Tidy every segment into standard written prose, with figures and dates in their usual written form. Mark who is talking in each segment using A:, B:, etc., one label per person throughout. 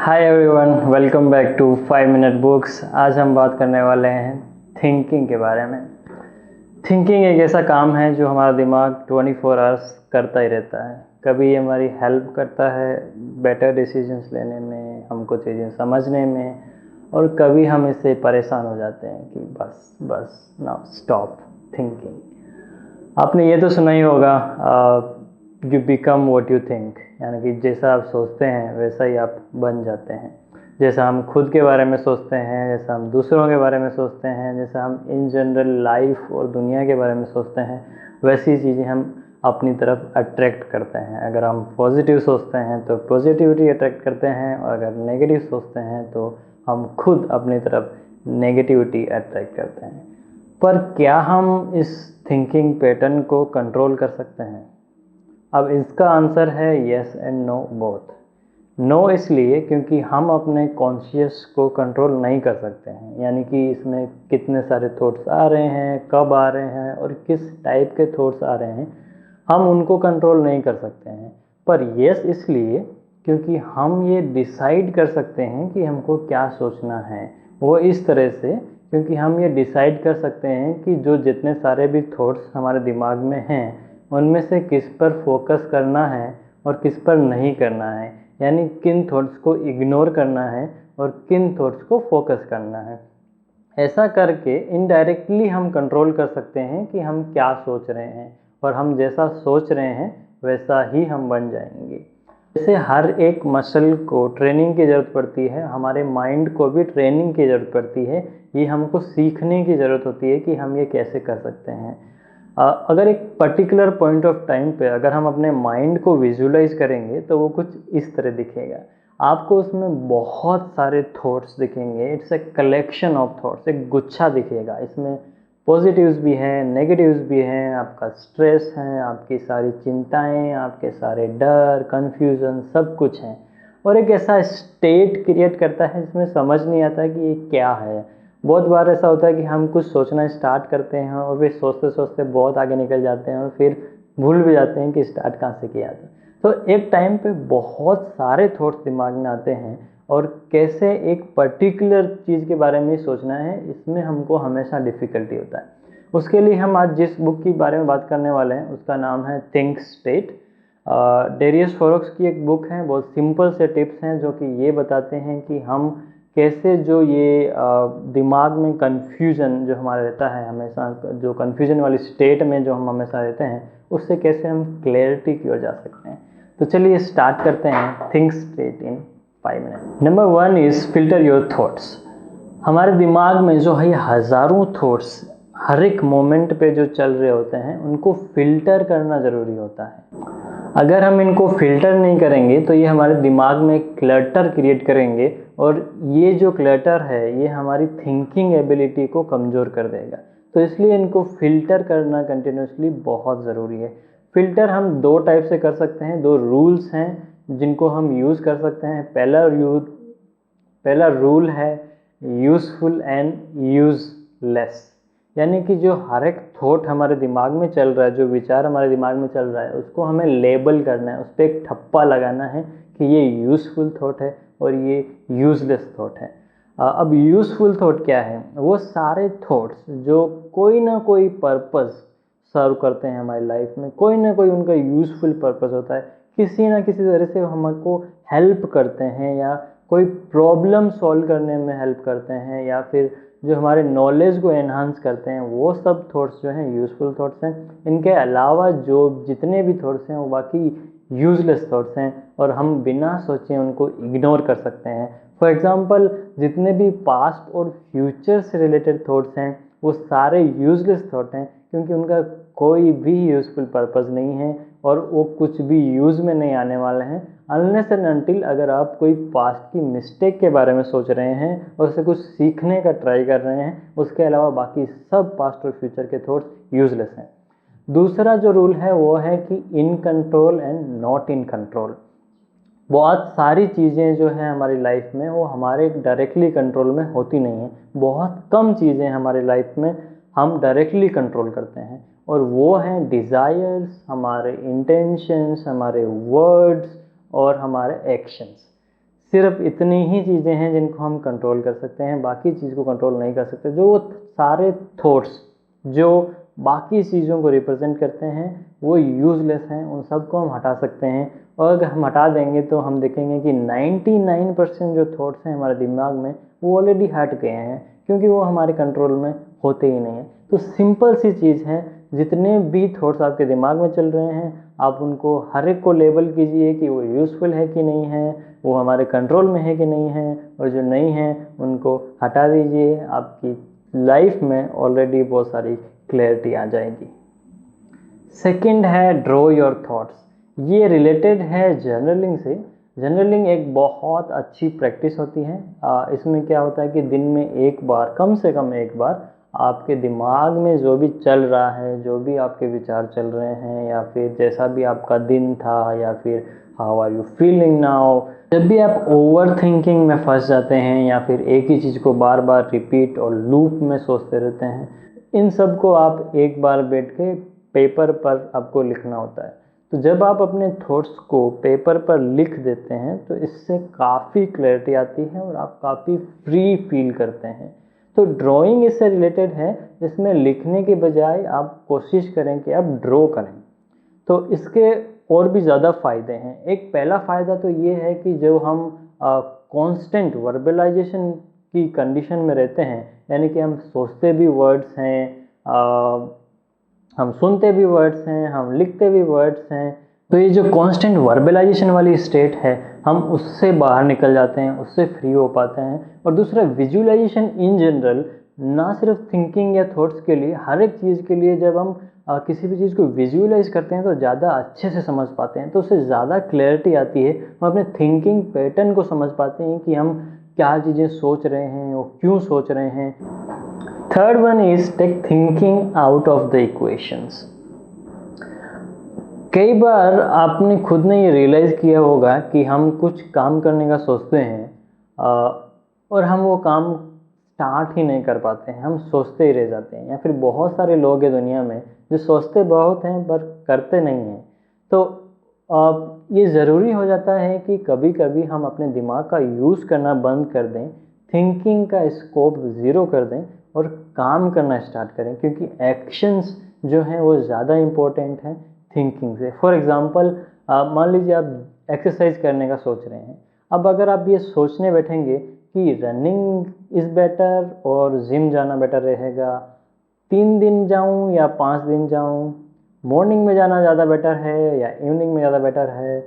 A: Hi everyone, welcome back to 5 minute books. आज हम बात करने वाले हैं थिंकिंग के बारे में। थिंकिंग एक ऐसा काम है जो हमारा दिमाग 24 आवर्स करता ही रहता है। कभी ये हमारी हेल्प करता है बेटर डिसीजंस लेने में, हमको चीज़ें समझने में, और कभी हम इससे परेशान हो जाते हैं कि बस बस नाउ स्टॉप थिंकिंग। आपने ये तो सुना ही होगा, you become what you think, यानी कि जैसा आप सोचते हैं वैसा ही आप बन जाते हैं। जैसा हम खुद के बारे में सोचते हैं, जैसा हम दूसरों के बारे में सोचते हैं, जैसा हम इन जनरल लाइफ और दुनिया के बारे में सोचते हैं, वैसी चीज़ें हम अपनी तरफ अट्रैक्ट करते हैं। अगर हम पॉजिटिव सोचते हैं तो पॉजिटिविटी अट्रैक्ट करते हैं, और अगर नेगेटिव सोचते हैं तो हम खुद अपनी तरफ नेगेटिविटी अट्रैक्ट करते हैं। पर क्या हम इस थिंकिंग पैटर्न को कंट्रोल कर सकते हैं? अब इसका आंसर है yes and no both. No इसलिए क्योंकि हम अपने कॉन्शियस को कंट्रोल नहीं कर सकते हैं, यानी कि इसमें कितने सारे थॉट्स आ रहे हैं, कब आ रहे हैं और किस टाइप के थॉट्स आ रहे हैं, हम उनको कंट्रोल नहीं कर सकते हैं। पर येस इसलिए क्योंकि हम ये डिसाइड कर सकते हैं कि हमको क्या सोचना है। वो इस तरह से क्योंकि हम ये डिसाइड कर सकते हैं कि जो जितने सारे भी थॉट्स हमारे दिमाग में हैं उनमें से किस पर फोकस करना है और किस पर नहीं करना है, यानी किन थॉट्स को इग्नोर करना है और किन थॉट्स को फोकस करना है। ऐसा करके इनडायरेक्टली हम कंट्रोल कर सकते हैं कि हम क्या सोच रहे हैं, और हम जैसा सोच रहे हैं वैसा ही हम बन जाएंगे। जैसे हर एक मसल को ट्रेनिंग की ज़रूरत पड़ती है, हमारे माइंड को भी ट्रेनिंग की ज़रूरत पड़ती है। ये हमको सीखने की ज़रूरत होती है कि हम ये कैसे कर सकते हैं। अगर एक पर्टिकुलर पॉइंट ऑफ टाइम पे अगर हम अपने माइंड को विजुलाइज करेंगे तो वो कुछ इस तरह दिखेगा। आपको उसमें बहुत सारे थॉट्स दिखेंगे। It's a collection of thoughts, एक गुच्छा दिखेगा। इसमें पॉजिटिव्स भी हैं, नेगेटिव्स भी हैं, आपका स्ट्रेस है, आपकी सारी चिंताएं, आपके सारे डर, कन्फ्यूज़न, सब कुछ हैं। और एक ऐसा स्टेट क्रिएट करता है जिसमें समझ नहीं आता कि ये क्या है। बहुत बार ऐसा होता है कि हम कुछ सोचना स्टार्ट करते हैं और फिर सोचते सोचते बहुत आगे निकल जाते हैं और फिर भूल भी जाते हैं कि स्टार्ट कहाँ से किया था। तो एक टाइम पे बहुत सारे थॉट्स दिमाग में आते हैं, और कैसे एक पर्टिकुलर चीज़ के बारे में सोचना है, इसमें हमको हमेशा डिफ़िकल्टी होता है। उसके लिए हम आज जिस बुक के बारे में बात करने वाले हैं उसका नाम है थिंक स्ट्रेट। डेरियस फोरक्स की एक बुक है। बहुत सिंपल से टिप्स हैं जो कि ये बताते हैं कि हम कैसे जो ये दिमाग में कन्फ्यूज़न जो हमारा रहता है, हमेशा जो कन्फ्यूज़न वाली स्टेट में जो हम हमेशा रहते हैं, उससे कैसे हम क्लैरिटी की ओर जा सकते हैं। तो चलिए स्टार्ट करते हैं think straight in 5 minute. Number 1 is filter your thoughts. हमारे दिमाग में जो है हज़ारों थॉट्स हर एक मोमेंट पे जो चल रहे होते हैं, उनको फ़िल्टर करना ज़रूरी होता है। अगर हम इनको फ़िल्टर नहीं करेंगे तो ये हमारे दिमाग में क्लटर क्रिएट करेंगे, और ये जो क्लटर है ये हमारी थिंकिंग एबिलिटी को कमज़ोर कर देगा। तो इसलिए इनको फ़िल्टर करना कंटिन्यूसली बहुत ज़रूरी है। फ़िल्टर हम दो टाइप से कर सकते हैं, दो रूल्स हैं जिनको हम यूज़ कर सकते हैं। पहला रूल है यूज़फुल एंड यूज़लेस, यानी कि जो हर एक थॉट हमारे दिमाग में चल रहा है, जो विचार हमारे दिमाग में चल रहा है, उसको हमें लेबल करना है, उस पर एक ठप्पा लगाना है कि ये यूज़फुल थॉट है और ये यूज़लेस थॉट है। अब यूज़फुल थॉट क्या है? वो सारे थॉट्स जो कोई ना कोई पर्पस सर्व करते हैं हमारी लाइफ में, कोई ना कोई उनका यूज़फुल पर्पस होता है, किसी ना किसी तरह से हमको हेल्प करते हैं, या कोई प्रॉब्लम सॉल्व करने में हेल्प करते हैं, या फिर जो हमारे नॉलेज को एनहांस करते हैं, वो सब थॉट्स जो हैं यूज़फुल थॉट्स हैं। इनके अलावा जो जितने भी थॉट्स हैं वो बाकी यूज़लेस थॉट्स हैं, और हम बिना सोचे उनको इग्नोर कर सकते हैं। फॉर एग्ज़ाम्पल, जितने भी पास्ट और फ्यूचर से रिलेटेड थॉट्स हैं वो सारे यूज़लेस थॉट हैं, क्योंकि उनका कोई भी यूज़फुल पर्पस नहीं है और वो कुछ भी यूज़ में नहीं आने वाले हैं, अनलेस एंड अनटिल अगर आप कोई पास्ट की मिस्टेक के बारे में सोच रहे हैं और उससे कुछ सीखने का ट्राई कर रहे हैं। उसके अलावा बाकी सब पास्ट और फ्यूचर के थॉट्स यूज़लेस हैं। दूसरा जो रूल है वो है कि in control and not in control. बहुत सारी चीज़ें जो हैं हमारी लाइफ में वो हमारे डायरेक्टली कंट्रोल में होती नहीं हैं। बहुत कम चीज़ें हमारी लाइफ में हम डायरेक्टली कंट्रोल करते हैं, और वो हैं डिज़ायर्स, हमारे इंटेंशंस, हमारे वर्ड्स और हमारे एक्शंस। सिर्फ इतनी ही चीज़ें हैं जिनको हम कंट्रोल कर सकते हैं, बाकी चीज़ को कंट्रोल नहीं कर सकते। जो वो सारे थॉट्स जो बाकी चीज़ों को रिप्रेजेंट करते हैं वो यूज़लेस हैं, उन सबको हम हटा सकते हैं। और अगर हम हटा देंगे तो हम देखेंगे कि 99% जो थॉट्स हैं हमारे दिमाग में वो ऑलरेडी हट गए हैं, क्योंकि वो हमारे कंट्रोल में होते ही नहीं हैं। तो सिंपल सी चीज़ है, जितने भी थॉट्स आपके दिमाग में चल रहे हैं आप उनको हर एक को लेबल कीजिए कि वो यूज़फुल है कि नहीं है, वो हमारे कंट्रोल में है कि नहीं है, और जो नहीं है उनको हटा दीजिए। आपकी लाइफ में ऑलरेडी बहुत सारी क्लैरिटी आ जाएगी। सेकंड है ड्रॉ योर थॉट्स। ये रिलेटेड है जर्नलिंग से। जर्नलिंग एक बहुत अच्छी प्रैक्टिस होती है। इसमें क्या होता है कि दिन में एक बार, कम से कम एक बार, आपके दिमाग में जो भी चल रहा है, जो भी आपके विचार चल रहे हैं, या फिर जैसा भी आपका दिन था, या फिर how are you feeling now, जब भी आप ओवर थिंकिंग में फंस जाते हैं या फिर एक ही चीज़ को बार बार रिपीट और लूप में सोचते रहते हैं, इन सब को आप एक बार बैठ के पेपर पर आपको लिखना होता है। तो जब आप अपने थॉट्स को पेपर पर लिख देते हैं तो इससे काफ़ी क्लैरिटी आती है और आप काफ़ी फ्री फील करते हैं। तो ड्राइंग इससे रिलेटेड है, इसमें लिखने के बजाय आप कोशिश करें कि आप ड्रॉ करें। तो इसके और भी ज़्यादा फ़ायदे हैं। एक पहला फ़ायदा तो ये है कि जो हम कांस्टेंट वर्बलाइजेशन की कंडीशन में रहते हैं, यानी कि हम सोचते भी वर्ड्स हैं, हम सुनते भी वर्ड्स हैं, हम लिखते भी वर्ड्स हैं, तो ये जो कांस्टेंट वर्बलाइजेशन वाली स्टेट है हम उससे बाहर निकल जाते हैं, उससे फ्री हो पाते हैं। और दूसरा विजुअलाइजेशन इन जनरल, ना सिर्फ थिंकिंग या थॉट्स के लिए, हर एक चीज़ के लिए जब हम किसी भी चीज़ को विजुअलाइज करते हैं तो ज़्यादा अच्छे से समझ पाते हैं, तो उससे ज़्यादा क्लैरिटी आती है। हम अपने थिंकिंग पैटर्न को समझ पाते हैं कि हम क्या चीज़ें सोच रहे हैं और क्यों सोच रहे हैं। Third one is take thinking out of the equations. कई बार आपने खुद ने ये रियलाइज़ किया होगा कि हम कुछ काम करने का सोचते हैं और हम वो काम स्टार्ट ही नहीं कर पाते हैं, हम सोचते ही रह जाते हैं। या फिर बहुत सारे लोग हैं दुनिया में जो सोचते बहुत हैं पर करते नहीं हैं। तो ये ज़रूरी हो जाता है कि कभी कभी हम अपने दिमाग का यूज़ करना बंद कर दें, थिंकिंग का स्कोप ज़ीरो कर दें और काम करना स्टार्ट करें, क्योंकि एक्शंस जो हैं वो ज़्यादा इम्पोर्टेंट हैं थिंकिंग से। फॉर एग्ज़ाम्पल, मान लीजिए आप एक्सरसाइज करने का सोच रहे हैं। अब अगर आप ये सोचने बैठेंगे कि रनिंग इज़ बेटर और जिम जाना बेटर रहेगा, 3 दिन जाऊं या 5 दिन जाऊं, मॉर्निंग में जाना ज़्यादा बेटर है या इवनिंग में ज़्यादा बेटर है,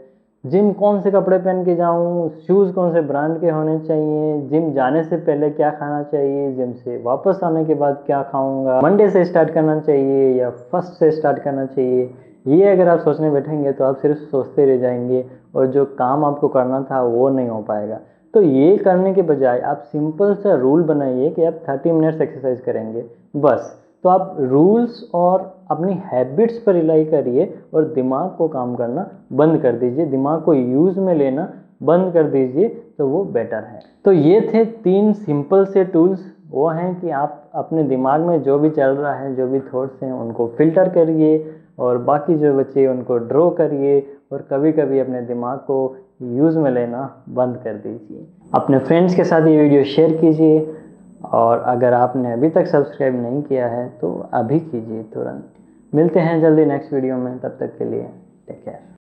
A: जिम कौन से कपड़े पहन के जाऊं, शूज़ कौन से ब्रांड के होने चाहिए, जिम जाने से पहले क्या खाना चाहिए, जिम से वापस आने के बाद क्या खाऊंगा, मंडे से स्टार्ट करना चाहिए या फर्स्ट से स्टार्ट करना चाहिए, ये अगर आप सोचने बैठेंगे तो आप सिर्फ सोचते रह जाएंगे और जो काम आपको करना था वो नहीं हो पाएगा। तो ये करने के बजाय आप सिंपल सा रूल बनाइए कि आप 30 मिनट्स एक्सरसाइज करेंगे बस। तो आप रूल्स और अपनी हैबिट्स पर रिलाई करिए और दिमाग को काम करना बंद कर दीजिए, दिमाग को यूज़ में लेना बंद कर दीजिए, तो वो बेटर है। तो ये थे 3 सिंपल से टूल्स। वो हैं कि आप अपने दिमाग में जो भी चल रहा है, जो भी थॉट्स हैं उनको फिल्टर करिए और बाकी जो बचे उनको ड्रॉ करिए, और कभी कभी अपने दिमाग को यूज़ में लेना बंद कर दीजिए। अपने फ्रेंड्स के साथ ये वीडियो शेयर कीजिए, और अगर आपने अभी तक सब्सक्राइब नहीं किया है तो अभी कीजिए तुरंत। मिलते हैं जल्दी नेक्स्ट वीडियो में, तब तक के लिए टेक केयर।